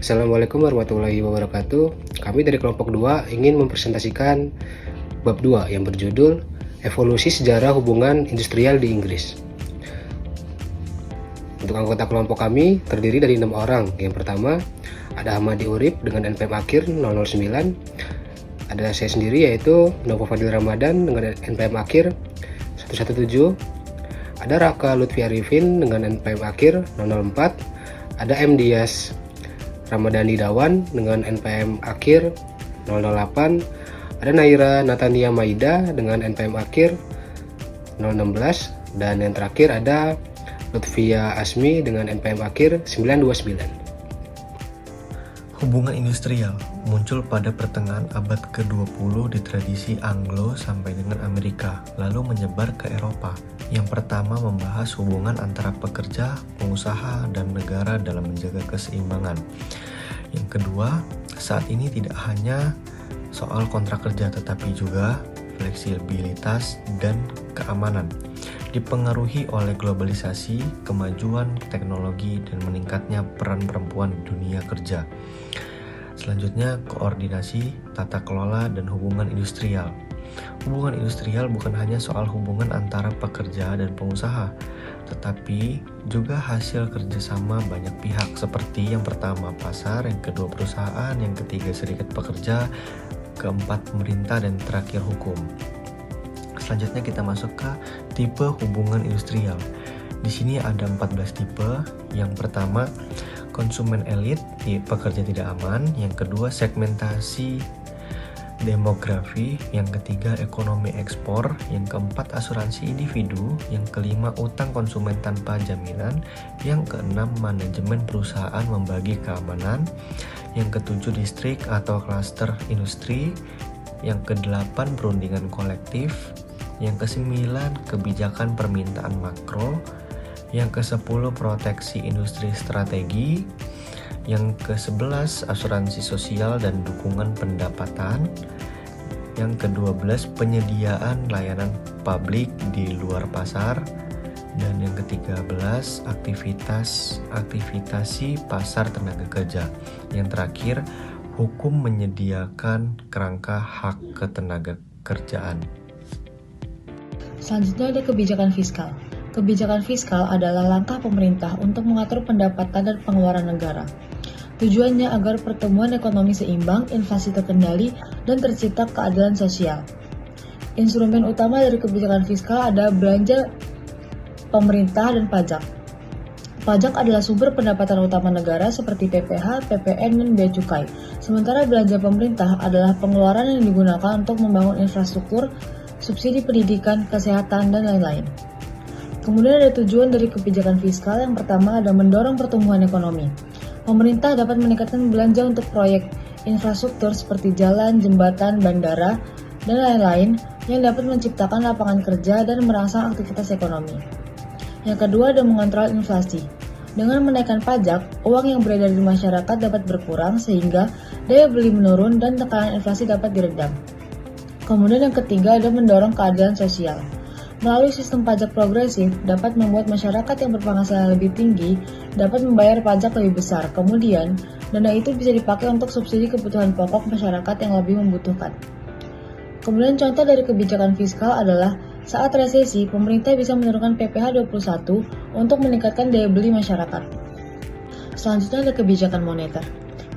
Assalamualaikum warahmatullahi wabarakatuh. Kami dari kelompok 2 ingin mempresentasikan bab 2 yang berjudul Evolusi Sejarah Hubungan Industrial di Inggris. Untuk anggota kelompok kami terdiri dari 6 orang. Yang pertama, ada Hamadi Urip dengan NPM akhir 009. Ada saya sendiri yaitu Novo Fadil Ramadan dengan NPM akhir 117. Ada Raka Lutfi Arifin dengan NPM akhir 004. Ada M. Dias Ramadhani Dawan dengan NPM akhir 008. Ada Naira Natania Maida dengan NPM akhir 016. Dan yang terakhir ada Lutfia Asmi dengan NPM akhir 929. Hubungan industrial muncul pada pertengahan abad ke-20 di tradisi Anglo sampai dengan Amerika, lalu menyebar ke Eropa. Yang pertama membahas hubungan antara pekerja, pengusaha, dan negara dalam menjaga keseimbangan. Yang kedua, saat ini tidak hanya soal kontrak kerja tetapi juga fleksibilitas dan keamanan. Dipengaruhi oleh globalisasi, kemajuan teknologi, dan meningkatnya peran perempuan di dunia kerja. Selanjutnya, koordinasi, tata kelola, dan hubungan industrial. Hubungan industrial bukan hanya soal hubungan antara pekerja dan pengusaha, tetapi juga hasil kerjasama banyak pihak seperti yang pertama pasar, yang kedua perusahaan, yang ketiga serikat pekerja, keempat pemerintah, dan terakhir hukum. Selanjutnya kita masuk ke tipe hubungan industrial. Di sini ada 14 tipe. Yang pertama, konsumen elit, pekerja tidak aman. Yang kedua, segmentasi demografi. Yang ketiga, ekonomi ekspor. Yang keempat, asuransi individu. Yang kelima, utang konsumen tanpa jaminan. Yang keenam, manajemen perusahaan membagi keamanan. Yang ketujuh, distrik atau klaster industri. Yang kedelapan, perundingan kolektif. Yang kesembilan, kebijakan permintaan makro. Yang ke-10, proteksi industri strategi. Yang ke-11, asuransi sosial dan dukungan pendapatan. Yang ke-12, penyediaan layanan publik di luar pasar. Dan yang ke-13, aktivitasi pasar tenaga kerja. Yang terakhir, hukum menyediakan kerangka hak ketenaga kerjaan. Selanjutnya ada kebijakan fiskal. Kebijakan fiskal adalah langkah pemerintah untuk mengatur pendapatan dan pengeluaran negara. Tujuannya agar pertumbuhan ekonomi seimbang, inflasi terkendali, dan tercipta keadilan sosial. Instrumen utama dari kebijakan fiskal ada belanja pemerintah dan pajak. Pajak adalah sumber pendapatan utama negara seperti PPh, PPN, dan bea cukai. Sementara belanja pemerintah adalah pengeluaran yang digunakan untuk membangun infrastruktur, subsidi pendidikan, kesehatan, dan lain-lain. Kemudian ada tujuan dari kebijakan fiskal. Yang pertama ada mendorong pertumbuhan ekonomi. Pemerintah dapat meningkatkan belanja untuk proyek infrastruktur seperti jalan, jembatan, bandara, dan lain-lain yang dapat menciptakan lapangan kerja dan merangsang aktivitas ekonomi. Yang kedua ada mengontrol inflasi. Dengan menaikkan pajak, uang yang beredar di masyarakat dapat berkurang sehingga daya beli menurun dan tekanan inflasi dapat diredam. Kemudian yang ketiga ada mendorong keadilan sosial. Melalui sistem pajak progresif dapat membuat masyarakat yang berpenghasilan lebih tinggi dapat membayar pajak lebih besar. Kemudian, dana itu bisa dipakai untuk subsidi kebutuhan pokok masyarakat yang lebih membutuhkan. Kemudian contoh dari kebijakan fiskal adalah saat resesi, pemerintah bisa menurunkan PPh 21 untuk meningkatkan daya beli masyarakat. Selanjutnya ada kebijakan moneter.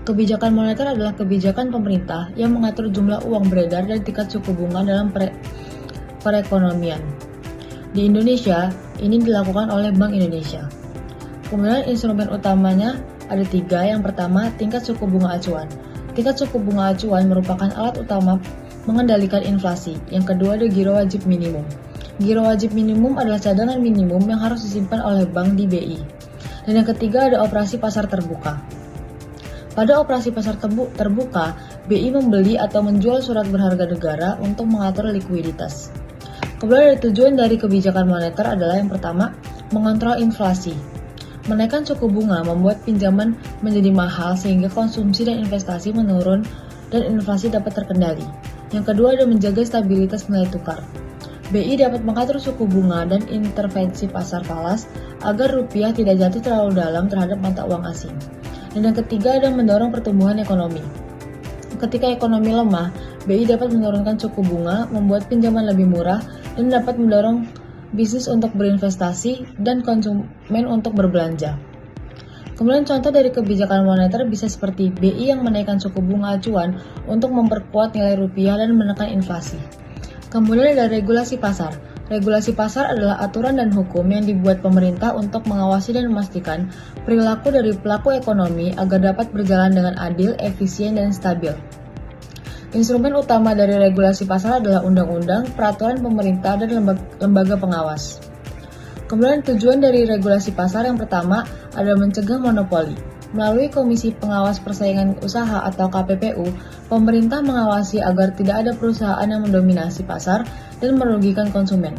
Kebijakan moneter adalah kebijakan pemerintah yang mengatur jumlah uang beredar dan tingkat suku bunga dalam perekonomian. Di Indonesia, ini dilakukan oleh Bank Indonesia. Kemudian instrumen utamanya ada 3. Yang pertama, tingkat suku bunga acuan. Tingkat suku bunga acuan merupakan alat utama mengendalikan inflasi. Yang kedua ada giro wajib minimum. Giro wajib minimum adalah cadangan minimum yang harus disimpan oleh bank di BI. Dan yang ketiga ada operasi pasar terbuka. Pada operasi pasar terbuka, BI membeli atau menjual surat berharga negara untuk mengatur likuiditas. Kemudian tujuan dari kebijakan moneter adalah yang pertama, mengontrol inflasi. Menaikkan suku bunga membuat pinjaman menjadi mahal sehingga konsumsi dan investasi menurun dan inflasi dapat terkendali. Yang kedua ada menjaga stabilitas nilai tukar. BI dapat mengatur suku bunga dan intervensi pasar falas agar rupiah tidak jatuh terlalu dalam terhadap mata uang asing. Dan yang ketiga ada mendorong pertumbuhan ekonomi. Ketika ekonomi lemah, BI dapat menurunkan suku bunga, membuat pinjaman lebih murah, dan dapat mendorong bisnis untuk berinvestasi dan konsumen untuk berbelanja. Kemudian contoh dari kebijakan moneter bisa seperti BI yang menaikkan suku bunga acuan untuk memperkuat nilai rupiah dan menekan inflasi. Kemudian ada regulasi pasar. Regulasi pasar adalah aturan dan hukum yang dibuat pemerintah untuk mengawasi dan memastikan perilaku dari pelaku ekonomi agar dapat berjalan dengan adil, efisien, dan stabil. Instrumen utama dari regulasi pasar adalah undang-undang, peraturan pemerintah, dan lembaga pengawas. Kemudian tujuan dari regulasi pasar yang pertama adalah mencegah monopoli. Melalui Komisi Pengawas Persaingan Usaha atau KPPU, pemerintah mengawasi agar tidak ada perusahaan yang mendominasi pasar dan merugikan konsumen.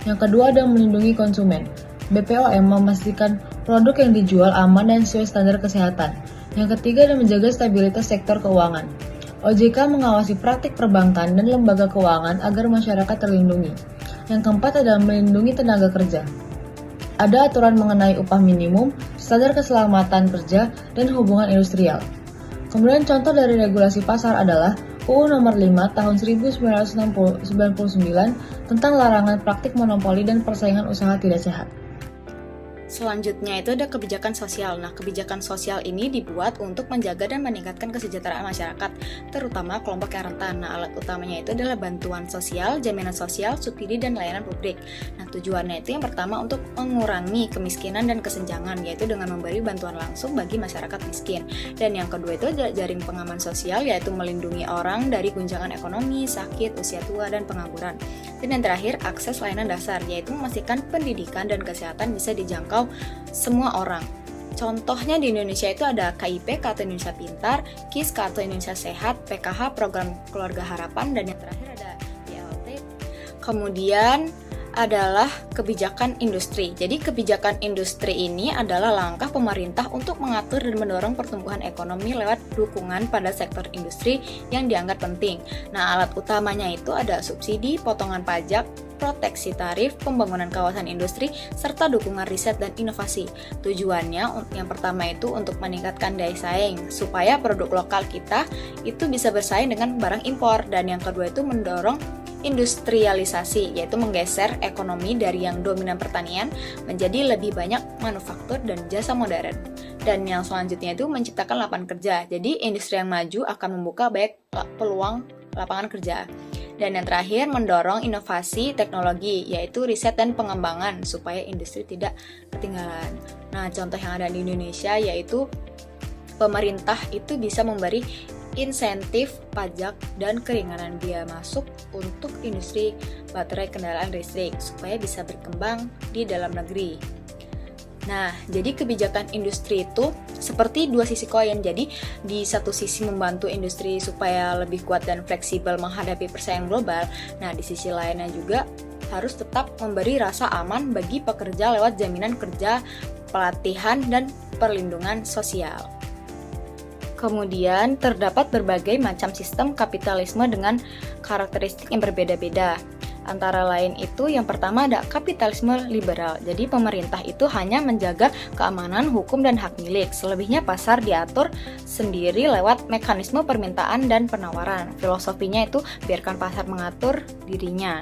Yang kedua adalah melindungi konsumen. BPOM memastikan produk yang dijual aman dan sesuai standar kesehatan. Yang ketiga adalah menjaga stabilitas sektor keuangan. OJK mengawasi praktik perbankan dan lembaga keuangan agar masyarakat terlindungi. Yang keempat adalah melindungi tenaga kerja. Ada aturan mengenai upah minimum, standar keselamatan kerja, dan hubungan industrial. Kemudian contoh dari regulasi pasar adalah UU Nomor 5 Tahun 1999 tentang larangan praktik monopoli dan persaingan usaha tidak sehat. Selanjutnya itu ada kebijakan sosial. Nah, kebijakan sosial ini dibuat untuk menjaga dan meningkatkan kesejahteraan masyarakat, terutama kelompok yang rentan. Nah, alat utamanya itu adalah bantuan sosial, jaminan sosial, subsidi, dan layanan publik. Nah, tujuannya itu yang pertama untuk mengurangi kemiskinan dan kesenjangan, yaitu dengan memberi bantuan langsung bagi masyarakat miskin. Dan yang kedua itu adalah jaring pengaman sosial, yaitu melindungi orang dari guncangan ekonomi, sakit, usia tua, dan pengangguran. Dan yang terakhir, akses layanan dasar, yaitu memastikan pendidikan dan kesehatan bisa dijangkau semua orang. Contohnya di Indonesia itu ada KIP, Kartu Indonesia Pintar, KIS, Kartu Indonesia Sehat, PKH, Program Keluarga Harapan, dan yang terakhir ada BLT. Kemudian adalah kebijakan industri. Jadi kebijakan industri ini adalah langkah pemerintah untuk mengatur dan mendorong pertumbuhan ekonomi lewat dukungan pada sektor industri yang dianggap penting. Nah, alat utamanya itu ada subsidi, potongan pajak, proteksi tarif, pembangunan kawasan industri, serta dukungan riset dan inovasi. Tujuannya yang pertama itu untuk meningkatkan daya saing, supaya produk lokal kita itu bisa bersaing dengan barang impor. Dan yang kedua itu mendorong industrialisasi, yaitu menggeser ekonomi dari yang dominan pertanian menjadi lebih banyak manufaktur dan jasa modern. Dan yang selanjutnya itu menciptakan lapangan kerja. Jadi industri yang maju akan membuka banyak peluang lapangan kerja. Dan yang terakhir mendorong inovasi teknologi, yaitu riset dan pengembangan supaya industri tidak ketinggalan. Nah, contoh yang ada di Indonesia yaitu pemerintah itu bisa memberi insentif pajak dan keringanan biaya masuk untuk industri baterai kendaraan listrik supaya bisa berkembang di dalam negeri. Nah, jadi kebijakan industri itu seperti dua sisi koin. Jadi di satu sisi membantu industri supaya lebih kuat dan fleksibel menghadapi persaingan global. Nah, di sisi lainnya juga harus tetap memberi rasa aman bagi pekerja lewat jaminan kerja, pelatihan, dan perlindungan sosial. Kemudian terdapat berbagai macam sistem kapitalisme dengan karakteristik yang berbeda-beda. Antara lain itu yang pertama ada kapitalisme liberal. Jadi pemerintah itu hanya menjaga keamanan hukum dan hak milik. Selebihnya pasar diatur sendiri lewat mekanisme permintaan dan penawaran. Filosofinya itu biarkan pasar mengatur dirinya.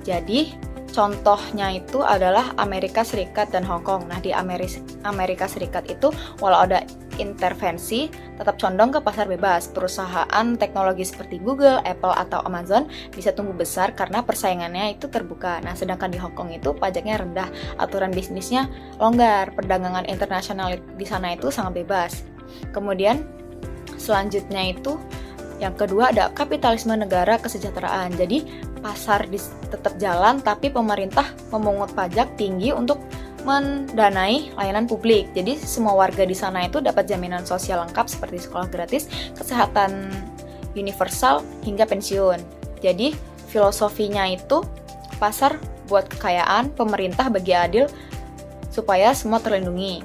Jadi contohnya itu adalah Amerika Serikat dan Hong Kong. Nah, di Amerika Serikat itu walau ada intervensi, tetap condong ke pasar bebas. Perusahaan teknologi seperti Google, Apple, atau Amazon bisa tumbuh besar karena persaingannya itu terbuka. Nah, sedangkan di Hong Kong itu pajaknya rendah, aturan bisnisnya longgar, perdagangan internasional di sana itu sangat bebas. Kemudian selanjutnya itu yang kedua ada kapitalisme negara kesejahteraan. Jadi pasar tetap jalan tapi pemerintah memungut pajak tinggi untuk mendanai layanan publik. Jadi semua warga di sana itu dapat jaminan sosial lengkap seperti sekolah gratis, kesehatan universal, hingga pensiun. Jadi filosofinya itu pasar buat kekayaan, pemerintah bagi adil supaya semua terlindungi.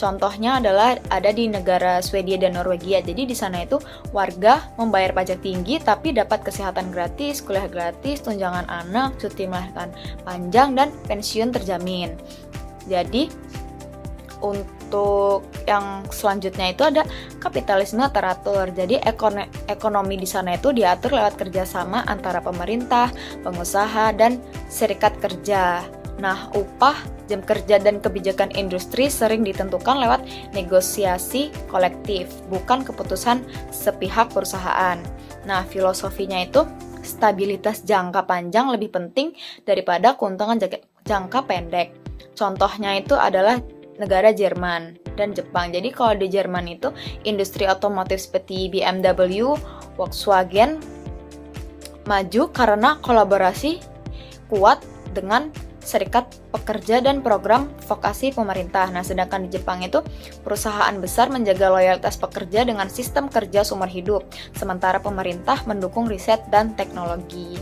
Contohnya adalah ada di negara Swedia dan Norwegia. Jadi di sana itu warga membayar pajak tinggi tapi dapat kesehatan gratis, kuliah gratis, tunjangan anak, cuti melahirkan panjang, dan pensiun terjamin. Jadi untuk yang selanjutnya itu ada kapitalisme teratur. Jadi ekonomi di sana itu diatur lewat kerjasama antara pemerintah, pengusaha, dan serikat kerja. Nah, upah, jam kerja, dan kebijakan industri sering ditentukan lewat negosiasi kolektif, bukan keputusan sepihak perusahaan. Nah, filosofinya itu stabilitas jangka panjang lebih penting daripada keuntungan jangka pendek. Contohnya itu adalah negara Jerman dan Jepang. Jadi kalau di Jerman itu industri otomotif seperti BMW, Volkswagen maju karena kolaborasi kuat dengan serikat pekerja dan program vokasi pemerintah. Nah, sedangkan di Jepang itu perusahaan besar menjaga loyalitas pekerja dengan sistem kerja seumur hidup, sementara pemerintah mendukung riset dan teknologi.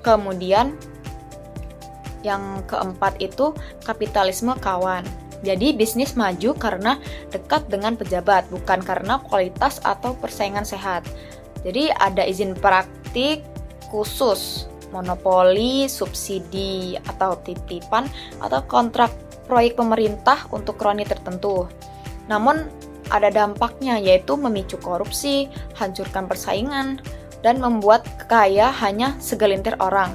Kemudian yang keempat itu kapitalisme kawan. Jadi bisnis maju karena dekat dengan pejabat, bukan karena kualitas atau persaingan sehat. Jadi ada izin praktik khusus, monopoli, subsidi atau titipan, atau kontrak proyek pemerintah untuk kroni tertentu. Namun ada dampaknya, yaitu memicu korupsi, hancurkan persaingan, dan membuat kaya hanya segelintir orang.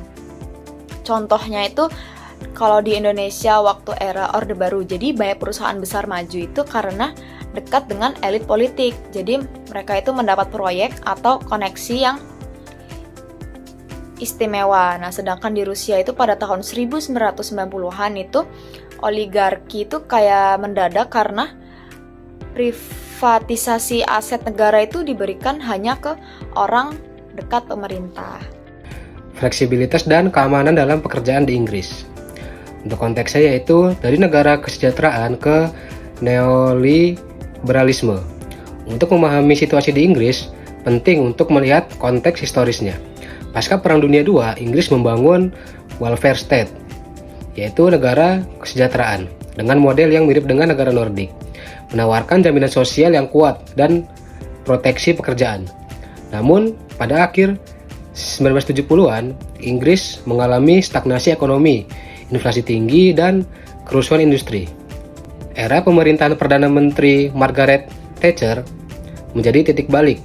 Contohnya itu kalau di Indonesia waktu era Orde Baru, jadi banyak perusahaan besar maju itu karena dekat dengan elit politik. Jadi mereka itu mendapat proyek atau koneksi yang istimewa. Nah, sedangkan di Rusia itu pada tahun 1990-an itu oligarki itu kayak mendadak karena privatisasi aset negara itu diberikan hanya ke orang dekat pemerintah. Fleksibilitas dan keamanan dalam pekerjaan di Inggris. Untuk konteksnya yaitu dari negara kesejahteraan ke neoliberalisme. Untuk memahami situasi di Inggris, penting untuk melihat konteks historisnya. Pasca Perang Dunia II, Inggris membangun welfare state, yaitu negara kesejahteraan, dengan model yang mirip dengan negara Nordik, menawarkan jaminan sosial yang kuat dan proteksi pekerjaan. Namun, pada akhir 1970-an, Inggris mengalami stagnasi ekonomi, inflasi tinggi, dan kerusuhan industri. Era pemerintahan Perdana Menteri Margaret Thatcher menjadi titik balik.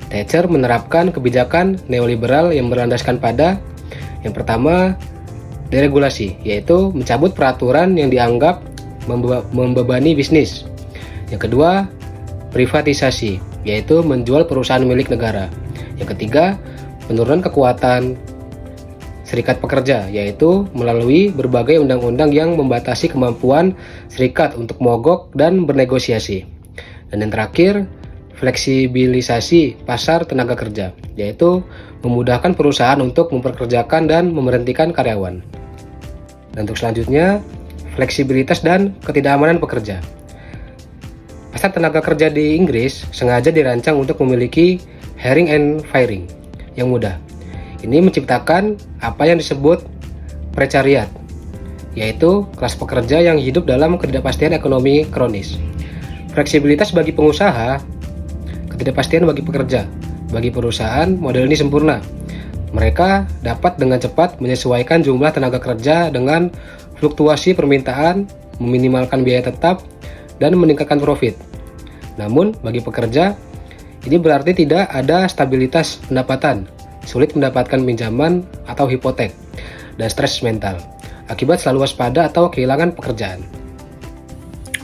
Thatcher menerapkan kebijakan neoliberal yang berlandaskan pada yang pertama, deregulasi, yaitu mencabut peraturan yang dianggap membebani bisnis. Yang kedua, privatisasi, yaitu menjual perusahaan milik negara. Yang ketiga, penurunan kekuatan serikat pekerja, yaitu melalui berbagai undang-undang yang membatasi kemampuan serikat untuk mogok dan bernegosiasi. Dan yang terakhir, fleksibilisasi pasar tenaga kerja, yaitu memudahkan perusahaan untuk mempekerjakan dan memberhentikan karyawan. Dan untuk selanjutnya, fleksibilitas dan ketidakamanan pekerja. Pasar tenaga kerja di Inggris sengaja dirancang untuk memiliki hiring and firing yang mudah. Ini menciptakan apa yang disebut precariat, yaitu kelas pekerja yang hidup dalam ketidakpastian ekonomi kronis. Fleksibilitas bagi pengusaha, ketidakpastian bagi pekerja. Bagi perusahaan, model ini sempurna. Mereka dapat dengan cepat menyesuaikan jumlah tenaga kerja dengan fluktuasi permintaan, meminimalkan biaya tetap, dan meningkatkan profit. Namun, bagi pekerja, ini berarti tidak ada stabilitas pendapatan, sulit mendapatkan pinjaman atau hipotek, dan stres mental akibat selalu waspada atau kehilangan pekerjaan.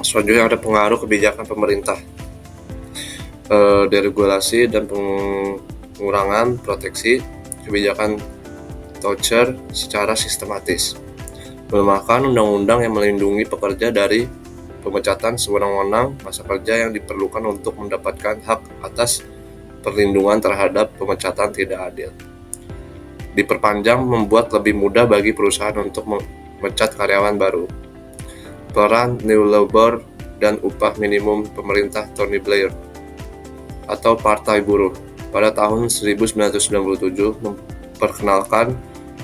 Selanjutnya ada pengaruh kebijakan pemerintah, deregulasi dan pengurangan proteksi, kebijakan Thatcher secara sistematis, melemahkan undang-undang yang melindungi pekerja dari pemecatan sewenang-wenang, masa kerja yang diperlukan untuk mendapatkan hak atas perlindungan terhadap pemecatan tidak adil. Diperpanjang membuat lebih mudah bagi perusahaan untuk memecat karyawan baru. Peran New Labour dan upah minimum pemerintah Tony Blair atau Partai Buruh pada tahun 1997 memperkenalkan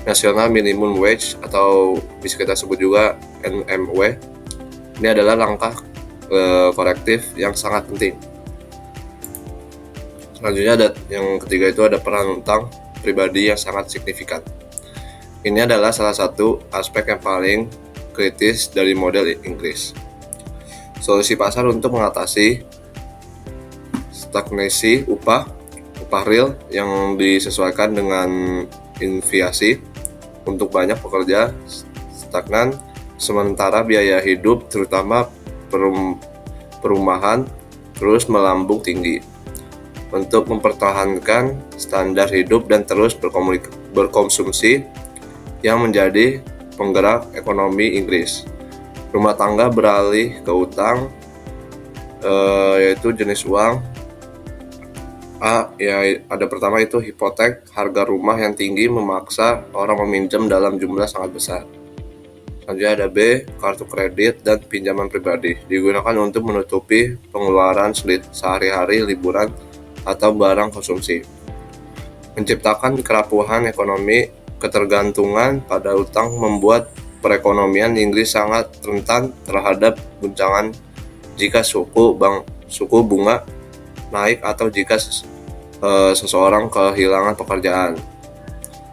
National Minimum Wage atau bisa kita sebut juga NMW. Ini adalah langkah korektif yang sangat penting. Selanjutnya ada yang ketiga itu ada peran utang pribadi yang sangat signifikan. Ini adalah salah satu aspek yang paling kritis dari model Inggris. Solusi pasar untuk mengatasi stagnasi upah real yang disesuaikan dengan inflasi. Untuk banyak pekerja stagnan, sementara biaya hidup terutama perumahan terus melambung tinggi. Untuk mempertahankan standar hidup dan terus berkonsumsi yang menjadi penggerak ekonomi Inggris, rumah tangga beralih ke utang, yaitu jenis uang ada pertama itu hipotek. Harga rumah yang tinggi memaksa orang meminjam dalam jumlah sangat besar. Selanjutnya ada B, kartu kredit dan pinjaman pribadi, digunakan untuk menutupi pengeluaran sehari-hari, liburan, atau barang konsumsi. Menciptakan kerapuhan ekonomi. Ketergantungan pada utang membuat perekonomian Inggris sangat rentan terhadap guncangan jika suku bunga naik atau jika seseorang kehilangan pekerjaan.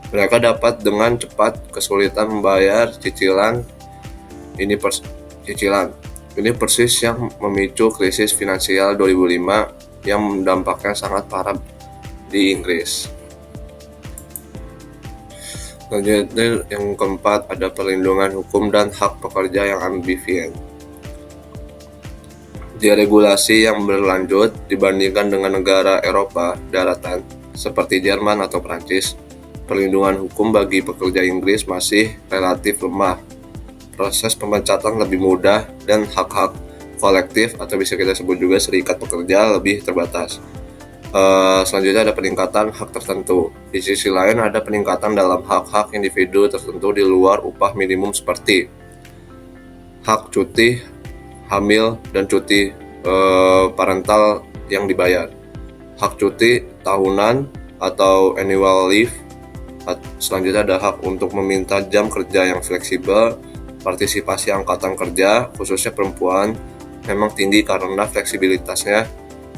Mereka dapat dengan cepat kesulitan membayar cicilan. Ini persis yang memicu krisis finansial 2005 yang dampaknya sangat parah di Inggris. Selanjutnya yang keempat ada perlindungan hukum dan hak pekerja yang ambivien. Deregulasi yang berlanjut dibandingkan dengan negara Eropa daratan seperti Jerman atau Prancis. Perlindungan hukum bagi pekerja Inggris masih relatif lemah. Proses pemecatan lebih mudah dan hak-hak kolektif atau bisa kita sebut juga serikat pekerja lebih terbatas. Selanjutnya ada peningkatan hak tertentu. Di sisi lain ada peningkatan dalam hak-hak individu tertentu di luar upah minimum seperti hak cuti hamil dan cuti parental yang dibayar, hak cuti tahunan atau annual leave. Selanjutnya ada hak untuk meminta jam kerja yang fleksibel. Partisipasi angkatan kerja khususnya perempuan memang tinggi karena fleksibilitasnya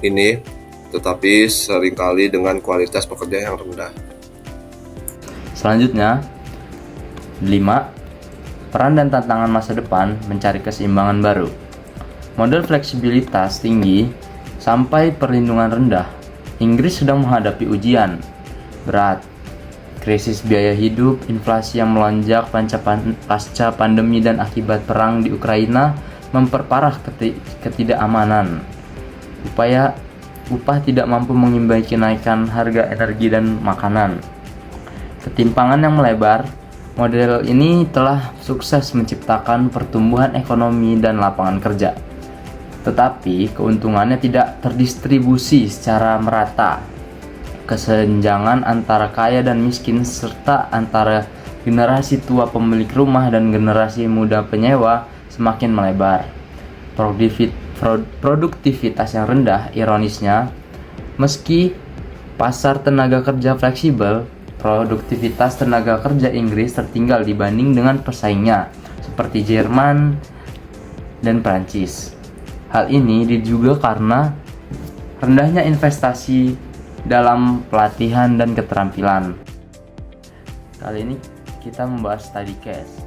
ini, tetapi seringkali dengan kualitas pekerja yang rendah. Selanjutnya, 5. Peran dan tantangan masa depan mencari keseimbangan baru. Model fleksibilitas tinggi sampai perlindungan rendah, Inggris sedang menghadapi ujian berat. Krisis biaya hidup, inflasi yang melonjak pasca pandemi dan akibat perang di Ukraina memperparah ketidakamanan. Upah tidak mampu mengimbangi kenaikan harga energi dan makanan. Ketimpangan yang melebar, model ini telah sukses menciptakan pertumbuhan ekonomi dan lapangan kerja. Tetapi keuntungannya tidak terdistribusi secara merata. Kesenjangan antara kaya dan miskin serta antara generasi tua pemilik rumah dan generasi muda penyewa semakin melebar. Produktivitas yang rendah, ironisnya, meski pasar tenaga kerja fleksibel, produktivitas tenaga kerja Inggris tertinggal dibanding dengan pesaingnya seperti Jerman dan Prancis. Hal ini diduga karena rendahnya investasi dalam pelatihan dan keterampilan. Kali ini kita membahas study case.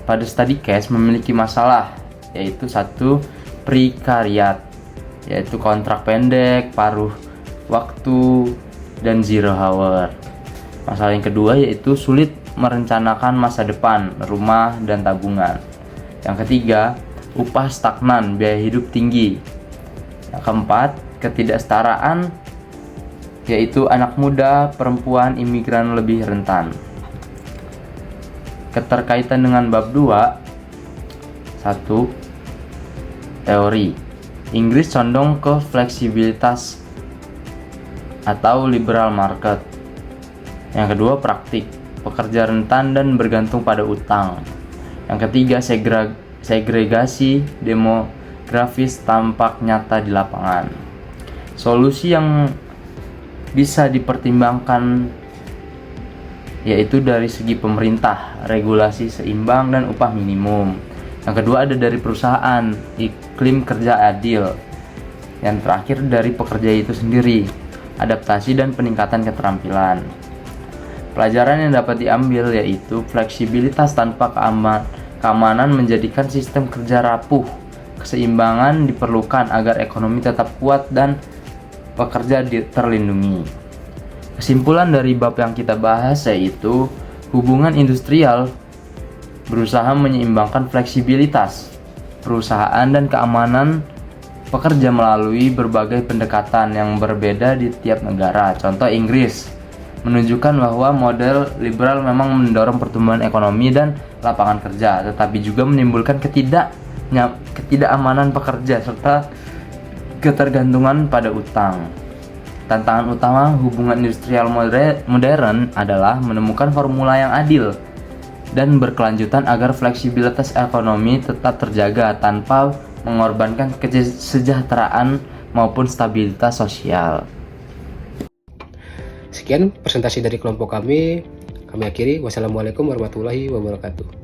Pada study case memiliki masalah, yaitu 1. Prekariat, yaitu kontrak pendek, paruh waktu, dan zero hour. Masalah yang kedua yaitu sulit merencanakan masa depan, rumah, dan tabungan. Yang ketiga, upah stagnan, biaya hidup tinggi. Yang keempat, ketidaksetaraan, yaitu anak muda, perempuan, imigran lebih rentan. Keterkaitan dengan bab 2. 1. Teori. Inggris condong ke fleksibilitas atau liberal market. Yang kedua, praktik. Pekerja rentan dan bergantung pada utang. Yang ketiga, segregasi demografis tampak nyata di lapangan. Solusi yang bisa dipertimbangkan yaitu dari segi pemerintah, regulasi seimbang dan upah minimum. Yang kedua ada dari perusahaan, iklim kerja adil. Yang terakhir dari pekerja itu sendiri, adaptasi dan peningkatan keterampilan. Pelajaran yang dapat diambil yaitu fleksibilitas tanpa keamanan menjadikan sistem kerja rapuh keseimbangan diperlukan agar ekonomi tetap kuat dan pekerja terlindungi. Kesimpulan dari bab yang kita bahas yaitu hubungan industrial berusaha menyeimbangkan fleksibilitas perusahaan dan keamanan pekerja melalui berbagai pendekatan yang berbeda di tiap negara. Contoh Inggris menunjukkan bahwa model liberal memang mendorong pertumbuhan ekonomi dan lapangan kerja, tetapi juga menimbulkan ketidakamanan pekerja serta ketergantungan pada utang. Tantangan utama hubungan industrial modern adalah menemukan formula yang adil dan berkelanjutan agar fleksibilitas ekonomi tetap terjaga tanpa mengorbankan kesejahteraan maupun stabilitas sosial. Sekian presentasi dari kelompok kami akhiri. Wassalamualaikum warahmatullahi wabarakatuh.